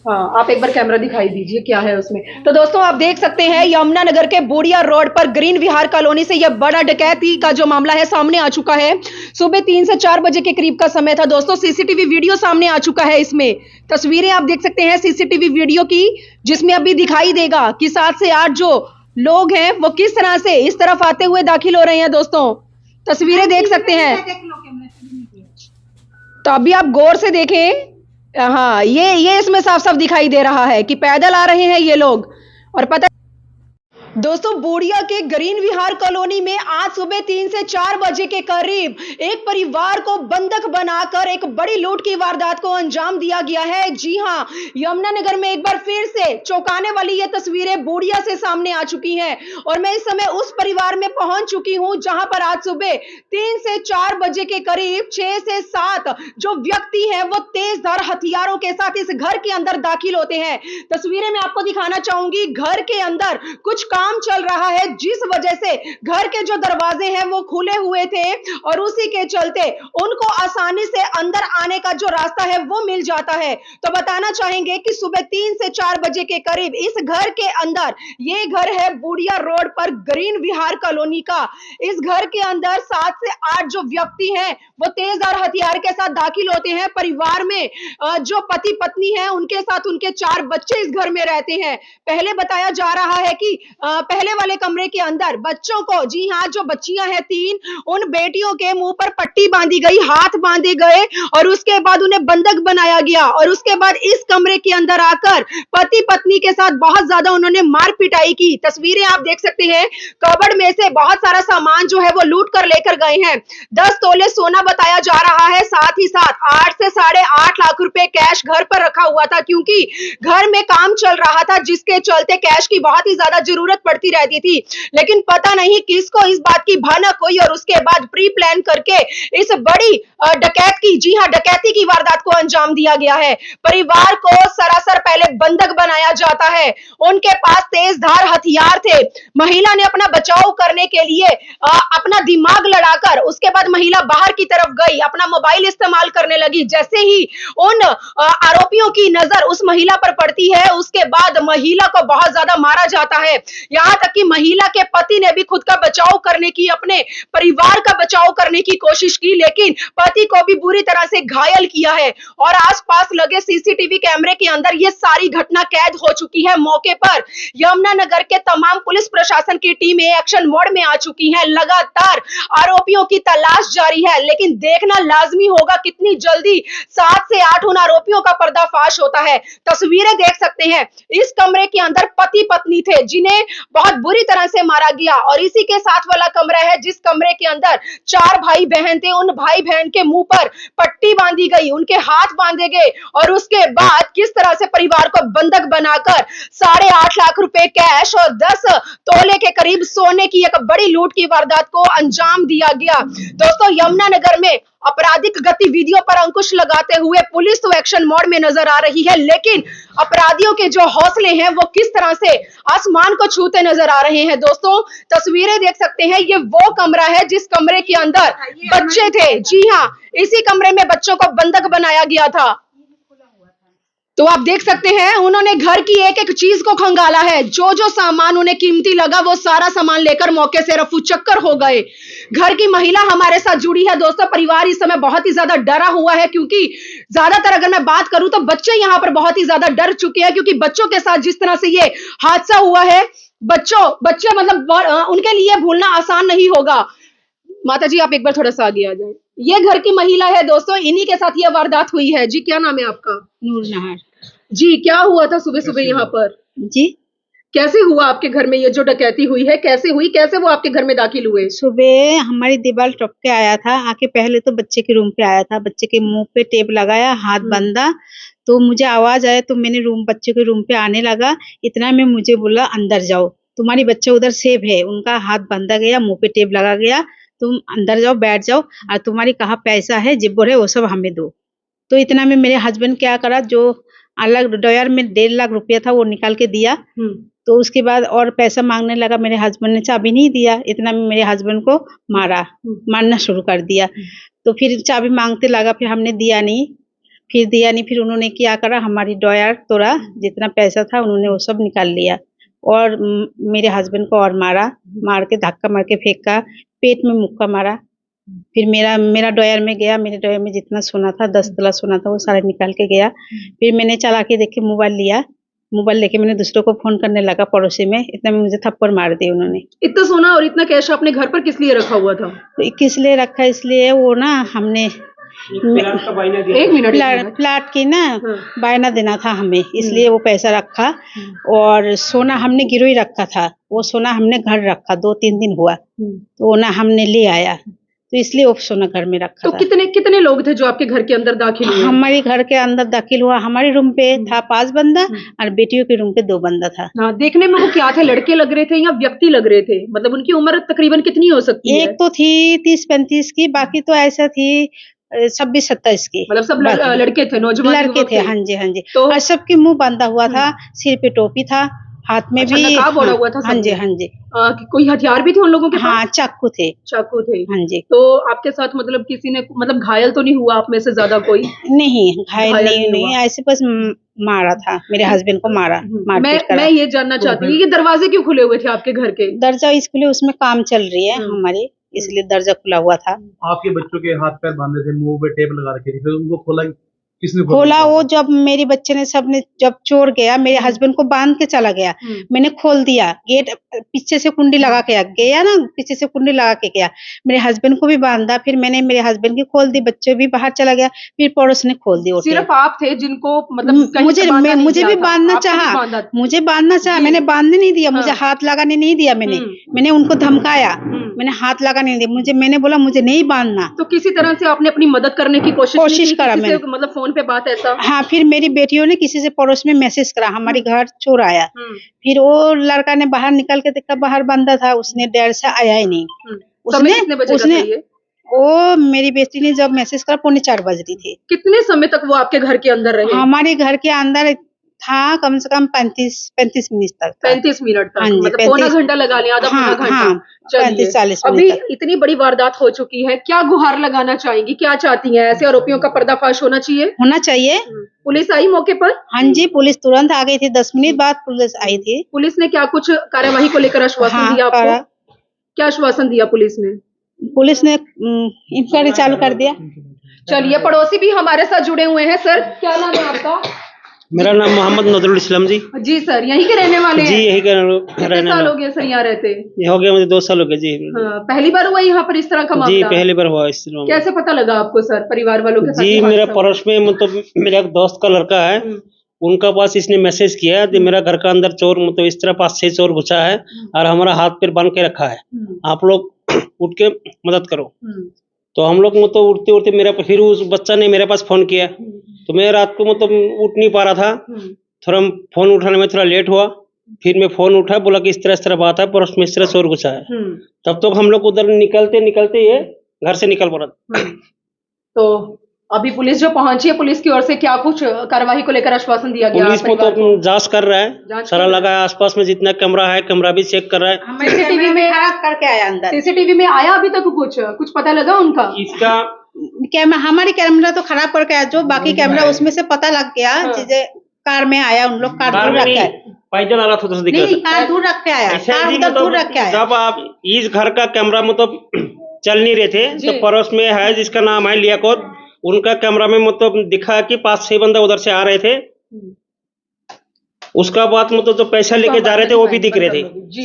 हाँ, आप एक बार कैमरा दिखाई दीजिए क्या है उसमें। तो दोस्तों आप देख सकते हैं यमुनानगर के बोडिया रोड पर ग्रीन विहार कॉलोनी से यह बड़ा डकैती का जो मामला है सामने आ चुका है। सुबह 3 से 4 बजे के करीब का समय था दोस्तों। सीसीटीवी वीडियो सामने आ चुका है। इसमें तस्वीरें आप देख सकते हैं सीसीटीवी वीडियो की, जिसमें अभी दिखाई देगा कि 7 से 8 जो लोग हैं वो किस तरह से इस तरफ आते हुए दाखिल हो रहे हैं। दोस्तों तस्वीरें देख सकते हैं, तो अभी आप गौर से देखें। हाँ, ये इसमें साफ साफ दिखाई दे रहा है कि पैदल आ रहे हैं ये लोग। और पता दोस्तों बोडिया के ग्रीन विहार कॉलोनी में आज सुबह 3 से 4 बजे के करीब एक परिवार को बंधक बनाकर एक बड़ी लूट की वारदात को अंजाम दिया गया है। जी हां, यमुनानगर में एक बार फिर से चौंकाने वाली ये तस्वीरें बोडिया से सामने आ चुकी हैं और मैं इस समय उस परिवार में पहुंच चुकी हूं जहां पर आज सुबह 3 से 4 बजे के करीब 6 से 7 जो व्यक्ति हैं वो तेजधार हथियारों के साथ इस घर के अंदर दाखिल होते हैं। तस्वीरें मैं आपको दिखाना चाहूंगी। घर के अंदर कुछ काम चल रहा है, जिस वजह से घर के जो दरवाजे हैं वो खुले हुए थे और उसी के चलते उनको आसानी से अंदर आने का जो रास्ता है वो मिल जाता है। तो बताना चाहेंगे कि सुबह 3 से 4 बजे के करीब इस घर के अंदर, ये घर है बोडिया रोड पर ग्रीन विहार कॉलोनी का, इस घर के अंदर 7 से 8 जो व्यक्ति हैं वो तेजधार हथियार के साथ दाखिल होते हैं। परिवार में जो पति पत्नी है उनके साथ उनके 4 बच्चे इस घर में रहते हैं। पहले बताया जा रहा है कि पहले वाले कमरे के अंदर बच्चों को, जी हाँ, जो बच्चियां हैं 3, उन बेटियों के मुंह पर पट्टी बांधी गई, हाथ बांधे गए और उसके बाद उन्हें बंधक बनाया गया और उसके बाद इस कमरे के अंदर आकर पति पत्नी के साथ बहुत ज्यादा उन्होंने मार पिटाई की। तस्वीरें आप देख सकते हैं। कबड़ में से बहुत सारा सामान जो है वो लूट कर लेकर गए हैं। 10 तोले सोना बताया जा रहा है, साथ ही साथ 8 से 8.5 लाख रुपए कैश घर पर रखा हुआ था, क्योंकि घर में काम चल रहा था जिसके चलते कैश की बहुत ही ज्यादा जरूरत पड़ती रहती थी। लेकिन पता नहीं किसको इस बात की भनक हुई और उसके बाद प्री प्लान करके इस बड़ी डकैत की, जी हां, डकैती की वारदात को अंजाम दिया गया है। परिवार को सरासर पहले बंधक बनाया जाता है, उनके पास तेजधार हथियार थे। महिला ने अपना बचाव करने के लिए अपना दिमाग लड़ाकर उसके बाद महिला बाहर की तरफ गई, अपना मोबाइल इस्तेमाल करने लगी। जैसे ही उन आरोपियों की नजर उस महिला पर पड़ती है, उसके बाद महिला को बहुत ज्यादा मारा जाता है। यहां तक कि महिला के पति ने भी खुद का बचाव करने की, अपने परिवार का बचाव करने की कोशिश की, लेकिन पति को भी बुरी तरह से घायल किया है। और आसपास लगे सीसीटीवी कैमरे के अंदर ये सारी घटना कैद हो चुकी है। मौके पर यमुनानगर के तमाम पुलिस प्रशासन की टीमें एक्शन मोड में आ चुकी हैं। लगातार आरोपियों की तलाश जारी है, लेकिन देखना लाजमी होगा कितनी जल्दी 7 से 8 उन आरोपियों का पर्दाफाश होता है। तस्वीरें देख सकते हैं। इस कमरे के अंदर पति पत्नी थे जिन्हें बहुत बुरी तरह से मारा गया और इसी के साथ वाला कमरा है जिस कमरे के अंदर 4 भाई बहन थे। उन भाई बहन के मुंह पर पट्टी बांधी गई, उनके हाथ बांधे गए और उसके बाद किस तरह से परिवार को बंधक बनाकर 8.5 लाख रुपए कैश और 10 तोले के करीब सोने की एक बड़ी लूट की वारदात को अंजाम दिया गया। दोस्तों यमुनानगर में आपराधिक गतिविधियों पर अंकुश लगाते हुए पुलिस तो एक्शन मोड में नजर आ रही है, लेकिन अपराधियों के जो हौसले हैं वो किस तरह से आसमान को छूते नजर आ रहे हैं। दोस्तों तस्वीरें देख सकते हैं। ये वो कमरा है जिस कमरे के अंदर बच्चे थे। जी हाँ, इसी कमरे में बच्चों को बंधक बनाया गया था। तो आप देख सकते हैं उन्होंने घर की एक एक चीज को खंगाला है। जो जो सामान उन्हें कीमती लगा वो सारा सामान लेकर मौके से रफू चक्कर हो गए। घर की महिला हमारे साथ जुड़ी है। दोस्तों परिवार इस समय बहुत ही ज्यादा डरा हुआ है, क्योंकि ज्यादातर अगर मैं बात करूं तो बच्चे यहाँ पर बहुत ही ज्यादा डर चुके हैं, क्योंकि बच्चों के साथ जिस तरह से ये हादसा हुआ है, बच्चे मतलब उनके लिए भूलना आसान नहीं होगा। माता जी आप एक बार थोड़ा सा आगे आ जाए। ये घर की महिला है दोस्तों, इन्हीं के साथ यह वारदात हुई है। जी क्या नाम है आपका? नूर नहर। जी क्या हुआ था सुबह सुबह यहाँ पर? जी, कैसे हुआ आपके घर में ये जो डकैती हुई है? कैसे हुई, कैसे वो आपके घर में दाखिल हुए? सुबह हमारी दीवार टप के आया था। आके पहले तो बच्चे के रूम पे आया था, बच्चे के मुंह पे टेप लगाया, हाथ बंधा, तो मुझे आवाज आया तो मैंने बच्चे के रूम पे आने लगा। इतना में मुझे बोला अंदर जाओ, तुम्हारी बच्चे उधर सेफ है। उनका हाथ बंधा गया, मुंह पे टेप लगा गया, तुम अंदर जाओ, बैठ जाओ और तुम्हारी कहा पैसा है, जिब्बोर है, वो सब हमें दो। तो इतना में मेरे हस्बैंड क्या करा, जो अलग ड्रॉयर में 1.5 लाख रुपया था वो निकाल के दिया। तो उसके बाद और पैसा मांगने लगा। मेरे हस्बैंड ने चाबी नहीं दिया। इतना में मेरे हस्बैंड को मारना शुरू कर दिया। तो फिर चाबी मांगते लगा, फिर हमने दिया नहीं। फिर दिया नहीं, फिर उन्होंने क्या करा, हमारी ड्रॉयर तोड़ा, जितना पैसा था उन्होंने वो सब निकाल लिया और मेरे हस्बैंड को और मार के धक्का मार के फेंका, पेट में मुक्का मारा। फिर मेरा ड्रॉयर में गया, मेरे ड्रॉयर में जितना सोना था 10 तोला सोना था वो सारा निकाल के गया। फिर मैंने चला के देखे मोबाइल लिया, मोबाइल लेके मैंने दूसरों को फोन करने लगा पड़ोसी में, इतना में मुझे थप्पड़ मार दिए उन्होंने। इतना सोना और इतना कैश अपने घर पर किस लिए रखा हुआ था? तो किस लिए रखा, इसलिए वो ना हमने एक मिनट प्लाट की ना बायना देना था हमें, इसलिए वो पैसा रखा। और सोना हमने गिरवी रखा था, वो सोना हमने घर रखा, 2-3 दिन हुआ तो वो ना हमने ले आया, तो इसलिए वो सोना घर में रखा तो था। कितने लोग थे जो आपके घर के अंदर दाखिल हुए? हमारे घर के अंदर दाखिल हुआ, हमारे रूम पे था 5 बंदा और बेटियों के रूम पे 2 बंदा था। हाँ, देखने में वो क्या थे, लड़के लग रहे थे या व्यक्ति लग रहे थे? मतलब उनकी उम्र तकरीबन कितनी हो सकती है? एक तो थी 30-35 की, बाकी तो ऐसा थी 26-27 की। मतलब सब लड़के थे, नौजवान लड़के थे, हाँ जी हाँ जी। और सबके मुंह बांधा हुआ था, सिर पे टोपी था, हाथ में भी नकाब ओढ़ा हुआ था। हाँ जी हाँ जी। कोई हथियार भी थे उन लोगों के पास? हाँ, चाकू थे। हाँ जी। तो आपके साथ मतलब किसी ने मतलब घायल तो नहीं हुआ आप में से ज्यादा कोई? नहीं, घायल नहीं, ऐसे बस मारा था, मेरे हस्बैंड को मारा। मैं ये जानना चाहती हूँ, ये दरवाजे क्यों खुले हुए थे आपके घर के? दरजा इसलिए उसमें काम चल रही है हमारी, इसलिए दरजा खुला हुआ था। आपके बच्चों के हाथ पैर बांधे थे, मुंह पे टेप लगा रखी थी, फिर उनको खोला किसने? खोला वो जब मेरे बच्चे ने सबने जब चोर गया, मेरे हस्बैंड को बांध के चला गया, मैंने खोल दिया गेट, पीछे से कुंडी लगा के गया ना, पीछे से कुंडी लगा के गया, मेरे हस्बैंड को भी बांधा, फिर मैंने मेरे हस्बैंड की खोल दी, बच्चे भी बाहर चला गया, फिर पड़ोस ने खोल दी। सिर्फ आप थे जिनको मतलब मुझे भी बांधना चाहा, मैंने बांधने नहीं दिया, मुझे हाथ लगाने नहीं दिया, मैंने उनको धमकाया, मैंने हाथ लगाने नहीं दिया, मैंने बोला मुझे नहीं बांधना। तो किसी तरह से आपने अपनी मदद करने की कोशिश करा मैंने, मतलब फोन पे बात ऐसा? हाँ, फिर मेरी बेटियों ने किसी से पड़ोस में मैसेज करा, हमारे घर चोर आया। फिर वो लड़का ने बाहर निकल के देखा, बाहर बंदा था, उसने देर से आया ही नहीं। उसने वो मेरी बेटी ने जब मैसेज करा 3:45 बज रही थी। कितने समय तक वो आपके घर के अंदर रहे? हमारे घर के अंदर था कम से कम 35 मिनट तक। 35 मिनट तक, मतलब 35 पौना घंटा लगा लिया, आधा पौना घंटा। 35-40 अभी इतनी बड़ी वारदात हो चुकी है, क्या गुहार लगाना चाहेंगी, क्या चाहती हैं? ऐसे आरोपियों का पर्दाफाश होना चाहिए। पुलिस आई मौके पर? हाँ जी, पुलिस तुरंत आ गई थी, 10 मिनट बाद पुलिस आई थी। पुलिस ने क्या कुछ कार्यवाही को लेकर आश्वासन दिया आपको? क्या आश्वासन दिया पुलिस ने? पुलिस ने इंक्वायरी चालू कर दिया। चलिए, पड़ोसी भी हमारे साथ जुड़े हुए हैं। सर, क्या नाम है आपका? मेरा नाम मोहम्मद नजरुल इस्लाम जी। जी सर, यहीं के रहने वाले हैं? जी, यहीं के रहने साल हो गए सर यहाँ रहते? ये हो गया मुझे 2 साल हो गए जी। हाँ, पहली बार हुआ यहाँ पर इस तरह का मामला? जी, पहली बार हुआ इस तरह। कैसे पता लगा आपको सर, परिवार वालों के साथ? जी, मेरा पड़ोस में मतलब मेरा एक दोस्त का लड़का है, उनका पास इसने मैसेज किया कि मेरा घर का अंदर चोर मतलब इस तरह 5-6 चोर घुसा है और हमारा हाथ पैर बांध के रखा है, आप लोग उठ के मदद करो। तो हम लोग मतलब उठते उठते मेरा फिर उस बच्चा ने मेरे पास फोन किया, तो मैं रात को मतलब उठ नहीं पा रहा था, थोड़ा फोन उठाने में थोड़ा लेट हुआ, फिर मैं फोन उठा, बोला कि इस तरह बात है, पर उसमें इस तरह चोर घुसा है। तब तक हम लोग उधर निकलते ये घर से निकल पड़ा। तो अभी पुलिस जो पहुंची है, पुलिस की ओर से क्या कुछ कार्रवाई को लेकर आश्वासन दिया गया? पुलिस को तो जांच कर रहा है, सारा लगा है, आसपास में जितना कैमरा है कैमरा भी चेक कर रहा है। सीसीटीवी में करके आया अंदर? सीसीटीवी में आया अभी तक कुछ पता लगा उनका? इसका कैमरा, हमारी कैमरा तो खराब करके आया, जो बाकी कैमरा उसमें से पता लग गया। चीजें कार में आया, उन लोग कार दूर रख के आए, पैदल आ रहा था, तो नहीं कार दूर रख के आया, कार उधर दूर रख के आया। जब आप इस घर का कैमरा मतलब चल नहीं रहे थे, तो पड़ोस में है जिसका नाम है लियाकत, उनका कैमरा में मतलब दिखा कि 5-6 बंदा उधर से आ रहे थे, उसका बाद मतलब जो पैसा लेके जा रहे थे वो भी दिख रहे थे।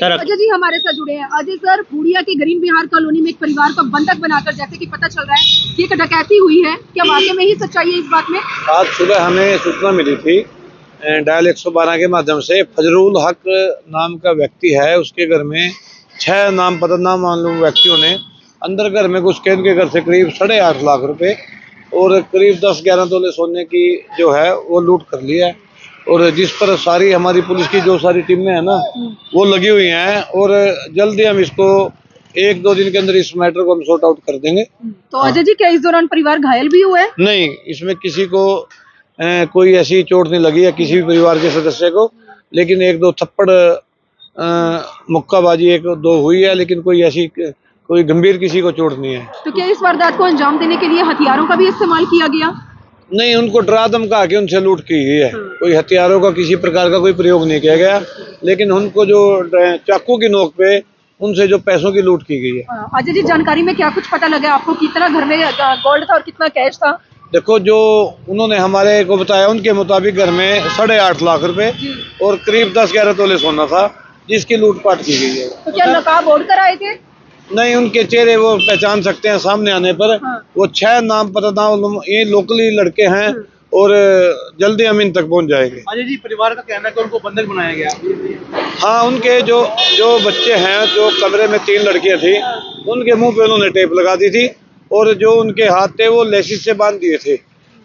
अजय जी हमारे साथ जुड़े हैं। अजय सर, बूढ़िया के ग्रीन विहार कॉलोनी में एक परिवार को बंधक बनाकर, जैसे कि पता चल रहा है कि एक डकैती हुई है, क्या वाकई में ही सच्चाई है इस बात में? आज सुबह हमें सूचना मिली थी डायल 112 के माध्यम से, फजरुल हक नाम का व्यक्ति है, उसके घर में 6 नाम मालूम व्यक्तियों ने अंदर घर में घुस के उनके घर से करीब 8.5 लाख रुपए और करीब 10-11 तोले सोने की जो है वो लूट कर लिया है। और जिस पर सारी हमारी पुलिस की जो सारी टीमें हैं ना वो लगी हुई हैं, और जल्दी हम इसको 1-2 दिन के अंदर इस मैटर को हम सॉर्ट आउट कर देंगे। तो अजय जी, क्या इस दौरान परिवार घायल भी हुआ है? नहीं, इसमें किसी को कोई ऐसी चोट नहीं लगी है किसी भी परिवार के सदस्य को, लेकिन 1-2 थप्पड़ मुक्काबाजी 1-2 हुई है, लेकिन कोई गंभीर किसी को चोट नहीं है। तो क्या इस वारदात को अंजाम देने के लिए हथियारों का भी इस्तेमाल किया गया? नहीं, उनको डरा धमका के उनसे लूट की गई है। कोई हथियारों का किसी प्रकार का कोई प्रयोग नहीं किया गया, लेकिन उनको जो चाकू की नोक पे उनसे जो पैसों की लूट की गई है। अजय जी, जानकारी में क्या कुछ पता लगा आपको, कितना घर में गोल्ड था और कितना कैश था? देखो, जो उन्होंने हमारे को बताया उनके मुताबिक घर में 8.5 लाख रुपए और करीब 10-11 तोले सोना था, जिसकी लूटपाट की गई है। तो क्या नकाब ओढ़ कर आए थे? नहीं, उनके चेहरे वो पहचान सकते हैं सामने आने पर। वो 6 नाम पता ये लोकली लड़के हैं और जल्दी हम इन तक पहुंच जाएंगे। अजय जी, परिवार का कहना है कि उनको बंधक बनाया गया। हाँ, उनके जो बच्चे हैं, जो कमरे में 3 लड़कियां थी, उनके मुंह पे उन्होंने टेप लगा दी थी और जो उनके हाथ थे वो लेसिस से बांध दिए थे,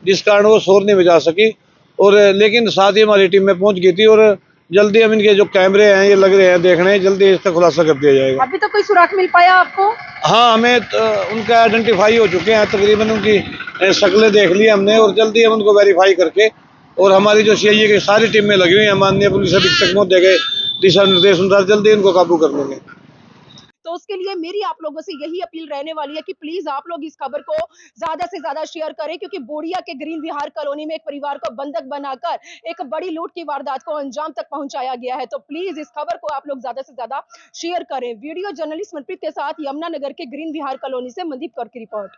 जिस कारण वो शोर नहीं बजा सकी। और लेकिन साथ ही हमारी टीम में पहुंच गई थी और जल्दी हम इनके जो कैमरे हैं ये लग रहे हैं देखने, जल्दी इसका खुलासा कर दिया जाएगा। अभी तो कोई सुराग मिल पाया आपको? हाँ, हमें उनका आइडेंटिफाई हो चुके हैं, तकरीबन उनकी शक्लें देख ली हमने और जल्दी हम उनको वेरीफाई करके, और हमारी जो सीआईए की सारी टीमें लगी हुई हैं माननीय पुलिस अधीक्षक महोदय के दिशा निर्देश अनुसार जल्दी इनको काबू कर लेंगे। तो उसके लिए मेरी आप लोगों से यही अपील रहने वाली है कि प्लीज आप लोग इस खबर को ज्यादा से ज्यादा शेयर करें, क्योंकि बोड़िया के ग्रीन विहार कॉलोनी में एक परिवार को बंधक बनाकर एक बड़ी लूट की वारदात को अंजाम तक पहुंचाया गया है। तो प्लीज इस खबर को आप लोग ज्यादा से ज्यादा शेयर करें। वीडियो जर्नलिस्ट मनप्रीत के साथ यमुना नगर के ग्रीन विहार कॉलोनी से मनदीप कौर की रिपोर्ट।